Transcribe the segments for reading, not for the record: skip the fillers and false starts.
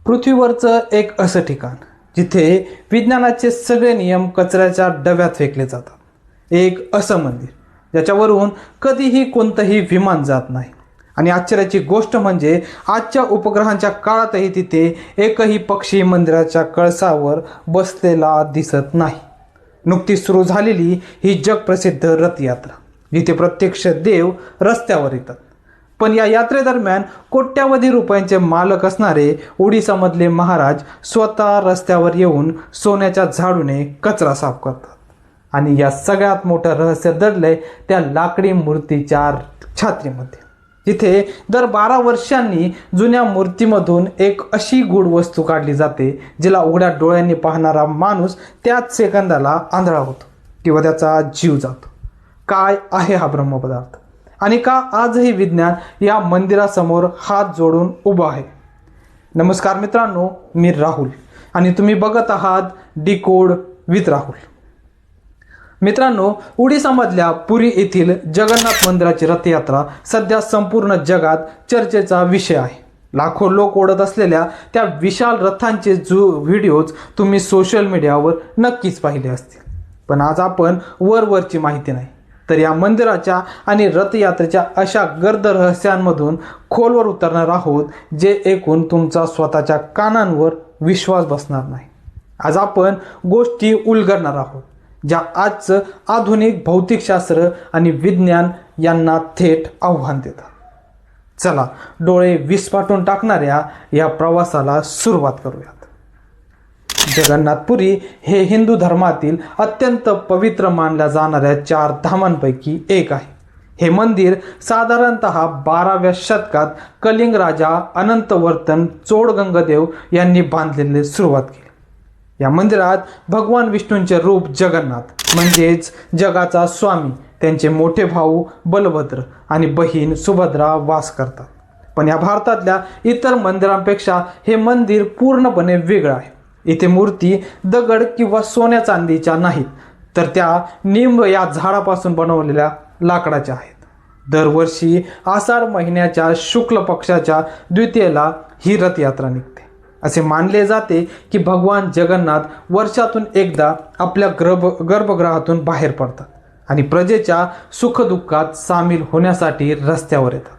पृथ्वीवरचं एक असं ठिकाण जिथे विज्ञानाचे सगळे नियम कचऱ्याच्या डब्यात फेकले जातात. एक असं मंदिर ज्याच्यावरून कधीही कोणतंही विमान जात नाही. आणि आश्चर्याची गोष्ट म्हणजे आजच्या उपग्रहांच्या काळातही तिथे एकही पक्षी मंदिराच्या कळसावर बसलेला दिसत नाही. नुकतीच सुरू झालेली ही जगप्रसिद्ध रथयात्रा जिथे प्रत्यक्ष देव रस्त्यावर येतात. पण या यात्रेदरम्यान कोट्यावधी रुपयांचे मालक असणारे ओडिसामधले महाराज स्वतः रस्त्यावर येऊन सोन्याच्या झाडूने कचरा साफ करतात. आणि या सगळ्यात मोठं रहस्य दडलंय त्या लाकडी मूर्तीच्या छात्रीमध्ये, जिथे दर 12 वर्षांनी जुन्या मूर्तीमधून एक अशी गूढ वस्तू काढली जाते जिला उघड्या डोळ्यांनी पाहणारा माणूस त्याच सेकंदाला आंधळा होतो किंवा त्याचा जीव जातो. काय आहे हा ब्रह्मपदार्थ आणि का आजही विज्ञान या मंदिरासमोर हात जोडून उभं आहे? नमस्कार मित्रांनो, मी राहुल आणि तुम्ही बघत आहात डिकोड विथ राहुल. मित्रांनो, ओडिसामधल्या पुरी येथील जगन्नाथ मंदिराची रथयात्रा सध्या संपूर्ण जगात चर्चेचा विषय आहे. लाखो लोक ओढत असलेल्या त्या विशाल रथांचे व्हिडिओज तुम्ही सोशल मीडियावर नक्कीच पाहिले असतील. पण आज आपण वरवरची माहिती नाही तर या मंदिराच्या आणि रथयात्रेच्या अशा गर्द रहस्यांमधून खोलवर उतरणार आहोत जे ऐकून तुमचा स्वतःच्या कानांवर विश्वास बसणार नाही. आज आपण गोष्टी उलगडणार आहोत ज्या आजचं आधुनिक भौतिकशास्त्र आणि विज्ञान यांना थेट आव्हान देतात. चला डोळे विस्फाटून टाकणाऱ्या या प्रवासाला सुरुवात करूयात. जगन्नाथपुरी हे हिंदू धर्मातील अत्यंत पवित्र मानल्या जाणाऱ्या 4 धामांपैकी एक आहे. हे मंदिर साधारणतः 12व्या शतकात कलिंग राजा अनंतवर्तन चोडगंगदेव यांनी बांधलेले सुरुवात केली. या मंदिरात भगवान विष्णूंचे रूप जगन्नाथ म्हणजेच जगाचा स्वामी, त्यांचे मोठे भाऊ बलभद्र आणि बहीण सुभद्रा वास करतात. पण या भारतातल्या इतर मंदिरांपेक्षा हे मंदिर पूर्णपणे वेगळं आहे. इथे मूर्ती दगड किंवा सोन्या चांदीच्या नाहीत तर त्या निंब या झाडापासून बनवलेल्या लाकडाच्या आहेत. दरवर्षी आषाढ महिन्याच्या शुक्ल पक्षाच्या द्वितीयेला ही रथयात्रा निघते. असे मानले जाते की भगवान जगन्नाथ वर्षातून एकदा आपल्या गर्भगृहातून बाहेर पडतात आणि प्रजेच्या सुखदुःखात सामील होण्यासाठी रस्त्यावर येतात.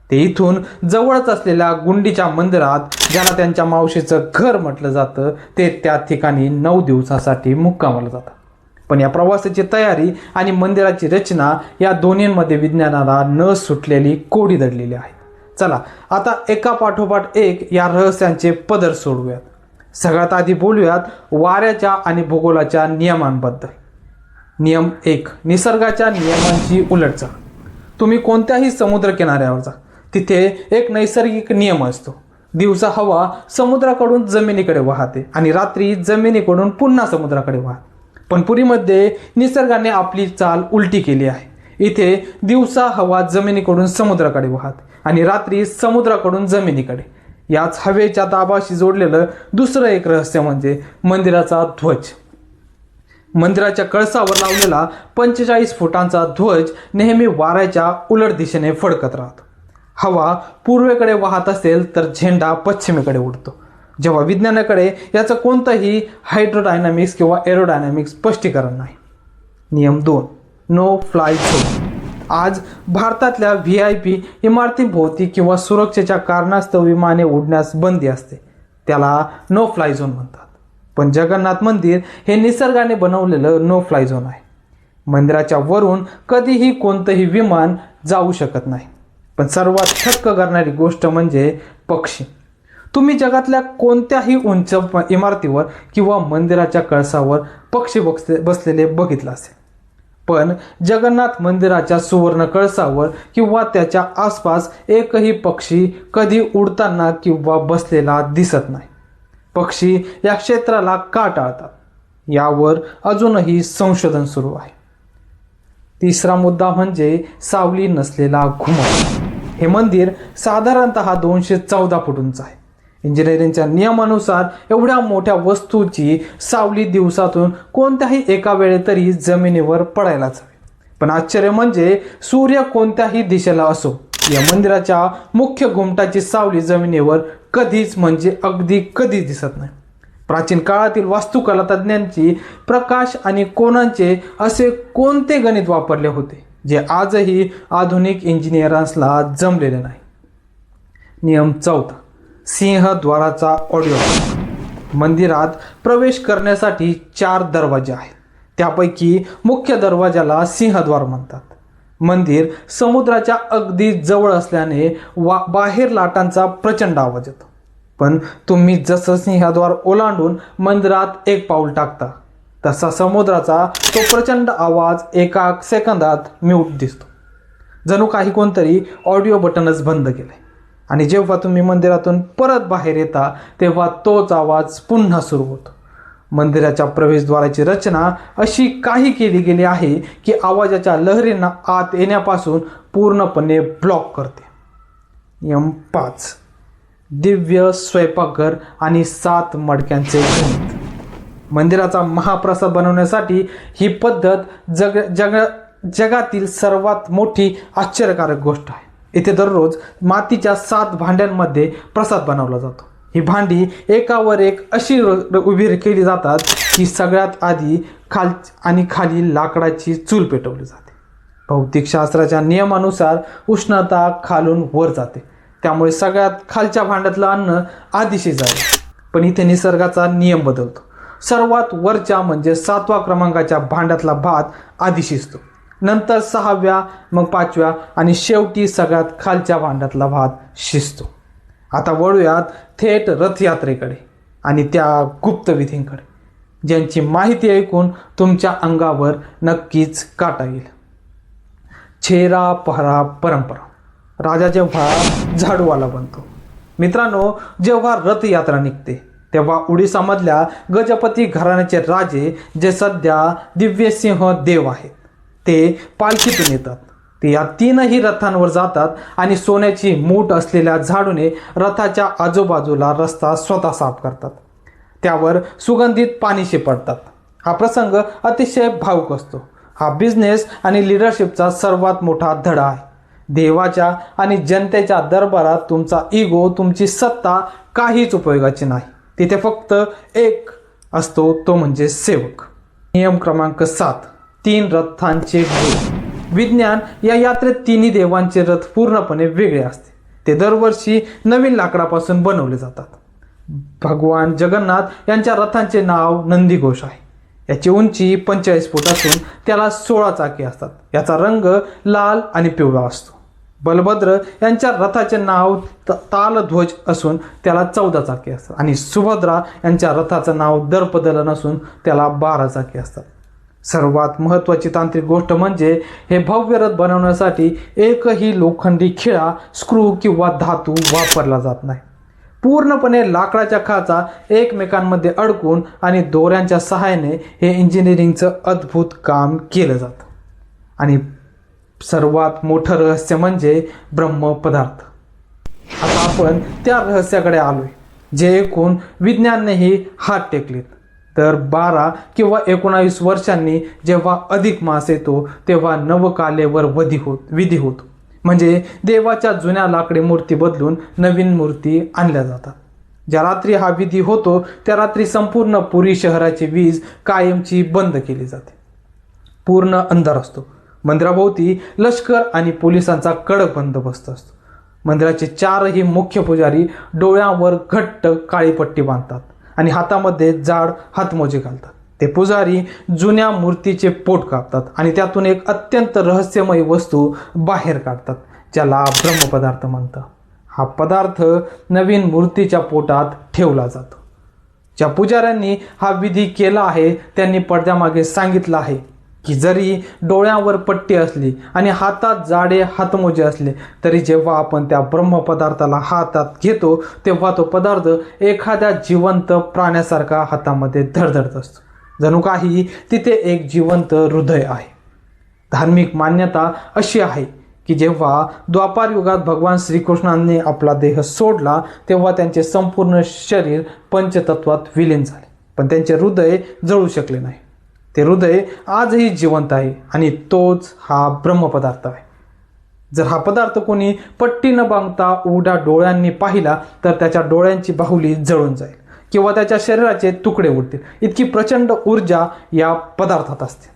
ते इथून जवळच असलेल्या गुंडीच्या मंदिरात, ज्याला त्यांच्या मावशीचं घर म्हटलं जातं, ते त्या ठिकाणी 9 दिवसासाठी मुक्कामाला जातात. पण या प्रवासाची तयारी आणि मंदिराची रचना या दोन्हींमध्ये विज्ञानाला न सुटलेली कोडी दडलेली आहे. चला आता एका पाठोपाठ एक या रहस्यांचे पदर सोडूयात. सगळ्यात आधी बोलूयात वाऱ्याच्या आणि भूगोलाच्या नियमांबद्दल. नियम 1, निसर्गाच्या नियमांची उलटचाल. तुम्ही कोणत्याही समुद्र किनाऱ्यावर जा, तिथे एक नैसर्गिक नियम असतो. दिवसा हवा समुद्राकडून जमिनीकडे वाहते आणि रात्री जमिनीकडून पुन्हा समुद्राकडे वाहते. पण पुरीमध्ये निसर्गाने आपली चाल उलटी केली आहे. इथे दिवसा हवा जमिनीकडून समुद्राकडे वाहते आणि रात्री समुद्राकडून जमिनीकडे. याच हवेच्या दाबाशी जोडलेलं दुसरं एक रहस्य म्हणजे मंदिराचा ध्वज. मंदिराच्या कळसावर लावलेला 45 फुटांचा ध्वज नेहमी वाऱ्याच्या उलट दिशेने फडकत राहतो. हवा पूर्वेकडे वाहत असेल तर झेंडा पश्चिमेकडे उडतो, जेव्हा विज्ञानाकडे याचं कोणतंही हायड्रोडायनामिक्स किंवा एरोडायनामिक्स स्पष्टीकरण नाही. नियम 2, नो फ्लाय झोन. आज भारतातल्या VIP इमारतींभोवती किंवा सुरक्षेच्या कारणास्तव विमाने उडण्यास बंदी असते, त्याला नो फ्लाय झोन म्हणतात. पण जगन्नाथ मंदिर हे निसर्गाने बनवलेलं नो फ्लाय झोन आहे. मंदिराच्या वरून कधीही कोणतंही विमान जाऊ शकत नाही. पण सर्वात थक्क करणारी गोष्ट म्हणजे पक्षी. तुम्ही जगातल्या कोणत्याही उंच इमारतीवर किंवा मंदिराच्या कळसावर पक्षी बसलेले बघितलं असेल, पण जगन्नाथ मंदिराच्या सुवर्ण कळसावर किंवा त्याच्या आसपास एकही पक्षी कधी उडताना किंवा बसलेला दिसत नाही. पक्षी या क्षेत्राला का टाळतात यावर अजूनही संशोधन सुरू आहे. तिसरा मुद्दा म्हणजे सावली नसलेला घुमट. हे मंदिर साधारणतः 214 फूट उंच आहे. इंजिनिअरिंगच्या नियमानुसार एवढ्या मोठ्या वस्तूची सावली दिवसातून कोणत्याही एका वेळे तरी जमिनीवर पडायलाच हवी. पण आश्चर्य म्हणजे सूर्य कोणत्याही दिशेला असो, या मंदिराच्या मुख्य घुमटाची सावली जमिनीवर कधीच म्हणजे अगदी कधीच दिसत नाही. प्राचीन काळातील वास्तुकला तज्ज्ञांची प्रकाश आणि कोनांचे असे कोणते गणित वापरले होते जे आजही आधुनिक इंजिनियर्सला जमलेले नाही. नियम 4. सिंहद्वाराचा ऑडिओ. मंदिरात प्रवेश करण्यासाठी 4 दरवाजे आहेत. त्यापैकी मुख्य दरवाजाला सिंहद्वार म्हणतात. मंदिर समुद्राच्या अगदी जवळ असल्याने बाहेर लाटांचा प्रचंड आवाज येतो. पण तुम्ही जसं सिंहद्वार ओलांडून मंदिरात एक पाऊल टाकता तसा समुद्राचा तो प्रचंड आवाज एका सेकंदात म्यूट दिसतो. जणू काही कोणतरी ऑडिओ बटनच बंद केलंय. आणि जेव्हा तुम्ही मंदिरातून परत बाहेर येता तेव्हा तोच आवाज पुन्हा सुरू होतो. मंदिराच्या प्रवेशद्वाराची रचना अशी काही केली गेली आहे की आवाजाच्या लहरींना आत येण्यापासून पूर्णपणे ब्लॉक करते. नियम 5. दिव्य स्वयंपाकघर आणि 7 मडक्यांचे गणित. मंदिराचा महाप्रसाद बनवण्यासाठी ही पद्धत जगातील सर्वात मोठी आश्चर्यकारक गोष्ट आहे. इथे दररोज मातीच्या 7 भांड्यांमध्ये प्रसाद बनवला जातो. ही भांडी एकावर एक अशी उभी केली जातात की सगळ्यात आधी खाली लाकडाची चूल पेटवली जाते. भौतिकशास्त्राच्या नियमानुसार उष्णता खालून वर जाते, त्यामुळे सगळ्यात खालच्या भांड्यातलं अन्न आधी शिजायला. पण इथे निसर्गाचा नियम बदलतो. सर्वात वरच्या म्हणजे 7व्या क्रमांकाच्या भांड्यातला भात आधी शिजतो, नंतर 6व्या, मग 5व्या आणि शेवटी सगळ्यात खालच्या भांड्यातला भात शिजतो. आता वळूयात थेट रथयात्रेकडे आणि त्या गुप्त विधींकडे, ज्यांची माहिती ऐकून तुमच्या अंगावर नक्कीच काटा येईल. छेरा पहरा परंपरा. राजा जेव्हा झाडूवाला बनतो. मित्रांनो, जेव्हा रथयात्रा निघते तेव्हा उडीसामधल्या गजपती घराण्याचे राजे, जे सध्या दिव्यसिंह देव आहेत, ते पालखीतून येतात. ते या 3ही रथांवर जातात आणि सोन्याची मूठ असलेल्या झाडूने रथाच्या आजूबाजूला रस्ता स्वतः साफ करतात. त्यावर सुगंधित पाणी शिपडतात. हा प्रसंग अतिशय भावुक असतो. हा बिझनेस आणि लिडरशिपचा सर्वात मोठा धडा आहे. देवाच्या आणि जनतेच्या दरबारात तुमचा इगो, तुमची सत्ता काहीच उपयोगाची नाही. तिथे फक्त एक असतो, तो म्हणजे सेवक. नियम क्रमांक 7. 3 रथांचे गुरु. विज्ञान या यात्रेत 3ही देवांचे रथ पूर्णपणे वेगळे असते. ते दरवर्षी नवीन लाकडापासून बनवले जातात. भगवान जगन्नाथ यांच्या रथांचे नाव नंदीघोष आहे. याची उंची 45 फूट असून त्याला 16 चाके असतात. याचा रंग लाल आणि पिवळा असतो. बलभद्र यांच्या रथाचे नाव तालध्वज असून त्याला 14 चाके असतात आणि सुभद्रा यांच्या रथाचं नाव दर्पदलन असून त्याला 12 चाके असतात. सर्वात महत्त्वाची तांत्रिक गोष्ट म्हणजे हे भव्य रथ बनवण्यासाठी एकही लोखंडी खिळा, स्क्रू किंवा धातू वापरला जात नाही. पूर्णपणे लाकडाच्या खाचा एकमेकांमध्ये अडकून आणि दोऱ्यांच्या सहाय्याने हे इंजिनिअरिंगचं अद्भुत काम केलं जातं. आणि सर्वात मोठं रहस्य म्हणजे ब्रह्मपदार्थ. आता आपण त्या रहस्याकडे आलोय, जे ऐकून विज्ञानानेही हात टेकलेत. तर 12 किंवा 19 वर्षांनी जेव्हा अधिक मास येतो तेव्हा नवकालेवर विधी होतो. म्हणजे देवाच्या जुन्या लाकडी मूर्ती बदलून नवीन मूर्ती आणल्या जातात. ज्या रात्री हा विधी होतो त्या रात्री संपूर्ण पुरी शहराची वीज कायमची बंद केली जाते. पूर्ण अंधार असतो. मंदिराभोवती लष्कर आणि पोलिसांचा कडक बंदोबस्त असतो. मंदिराचे 4ही मुख्य पुजारी डोळ्यावर घट्ट काळी पट्टी बांधतात आणि हातामध्ये जाड हातमोजे घालतात. ते पुजारी जुन्या मूर्तीचे पोट कापतात आणि त्यातून एक अत्यंत रहस्यमय वस्तू बाहेर काढतात, ज्याला ब्रह्मपदार्थ म्हणतात. हा पदार्थ नवीन मूर्तीच्या पोटात ठेवला जातो. ज्या पुजाऱ्यांनी हा विधी केला आहे त्यांनी पडद्यामागे सांगितलं आहे की जरी डोळ्यावर पट्टी असली आणि हातात जाडे हातमोजे असले तरी जेव्हा आपण त्या ब्रह्मपदार्थाला हातात घेतो तेव्हा तो पदार्थ एखाद्या जिवंत प्राण्यासारखा हातामध्ये धडधडत असतो. जणू काही तिथे एक जिवंत हृदय आहे. धार्मिक मान्यता अशी आहे की जेव्हा द्वापार युगात भगवान श्रीकृष्णांनी आपला देह सोडला तेव्हा त्यांचे संपूर्ण शरीर पंचतत्वात विलीन झाले, पण त्यांचे हृदय जळू शकले नाही. ते हृदय आजही जिवंत आहे आणि तोच हा ब्रह्मपदार्थ आहे. जर हा पदार्थ कोणी पट्टी न बांधता उघड्या डोळ्यांनी पाहिला तर त्याच्या डोळ्यांची बाहुली जळून जाईल किंवा त्याच्या शरीराचे तुकडे उडतील. इतकी प्रचंड ऊर्जा या पदार्थात असते.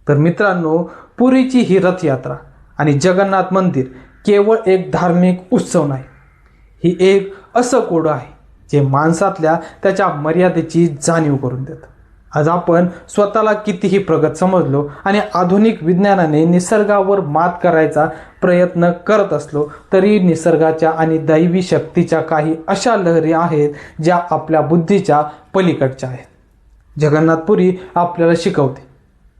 तर मित्रांनो, पुरीची ही रथयात्रा आणि जगन्नाथ मंदिर केवळ एक धार्मिक उत्सव नाही, ही एक असं कोड आहे जे माणसातल्या त्याच्या मर्यादेची जाणीव करून देतं. आज आपण स्वतःला कितीही प्रगत समजलो आणि आधुनिक विज्ञानाने निसर्गावर मात करायचा प्रयत्न करत असलो तरी निसर्गाच्या आणि दैवी शक्तीच्या काही अशा लहरी आहेत ज्या आपल्या बुद्धीच्या पलीकडच्या आहेत. जगन्नाथपुरी आपल्याला शिकवते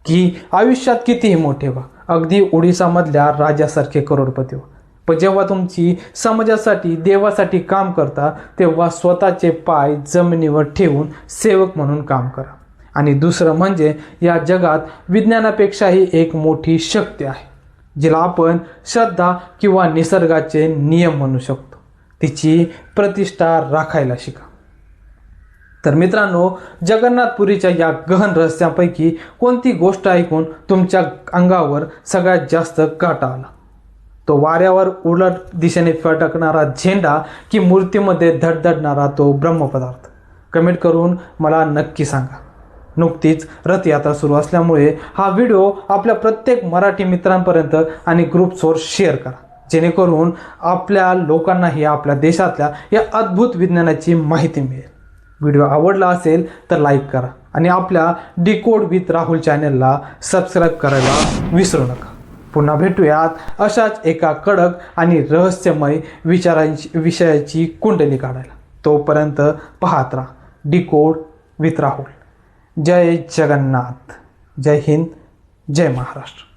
की आयुष्यात कितीही मोठे व्हा, अगदी ओडिसामधल्या राजासारखे करोडपती व्हा, पण जेव्हा तुमची समाजासाठी देवासाठी काम करता तेव्हा स्वतःचे पाय जमिनीवर ठेवून सेवक म्हणून काम करा. आणि दुसरं म्हणजे या जगात विज्ञानापेक्षाही एक मोठी शक्ती आहे जिला आपण श्रद्धा किंवा निसर्गाचे नियम म्हणू शकतो. तिची प्रतिष्ठा राखायला शिका. तर मित्रांनो, जगन्नाथपुरीच्या या गहन रहस्यापैकी कोणती गोष्ट ऐकून तुमच्या अंगावर सगळ्यात जास्त काटा आला? तो वाऱ्यावर उलट दिशेने फटकणारा झेंडा की मूर्तीमध्ये धडधडणारा तो ब्रह्मपदार्थ? कमेंट करून मला नक्की सांगा. नुकतीच रथयात्रा सुरू असल्यामुळे हा व्हिडिओ आपल्या प्रत्येक मराठी मित्रांपर्यंत आणि ग्रुप्सवर शेअर करा, जेणेकरून आपल्या लोकांनाही आपल्या देशातल्या या अद्भुत विज्ञानाची माहिती मिळेल. व्हिडिओ आवडला असेल तर लाईक करा आणि आपल्या डिकोड विथ राहुल चॅनलला सबस्क्राईब करायला विसरू नका. पुन्हा भेटूयात अशाच एका कडक आणि रहस्यमय विषयाची कुंडली काढायला. तोपर्यंत पाहत राहा डिकोड विथ राहुल. जय जगन्नाथ. जय हिंद. जय महाराष्ट्र.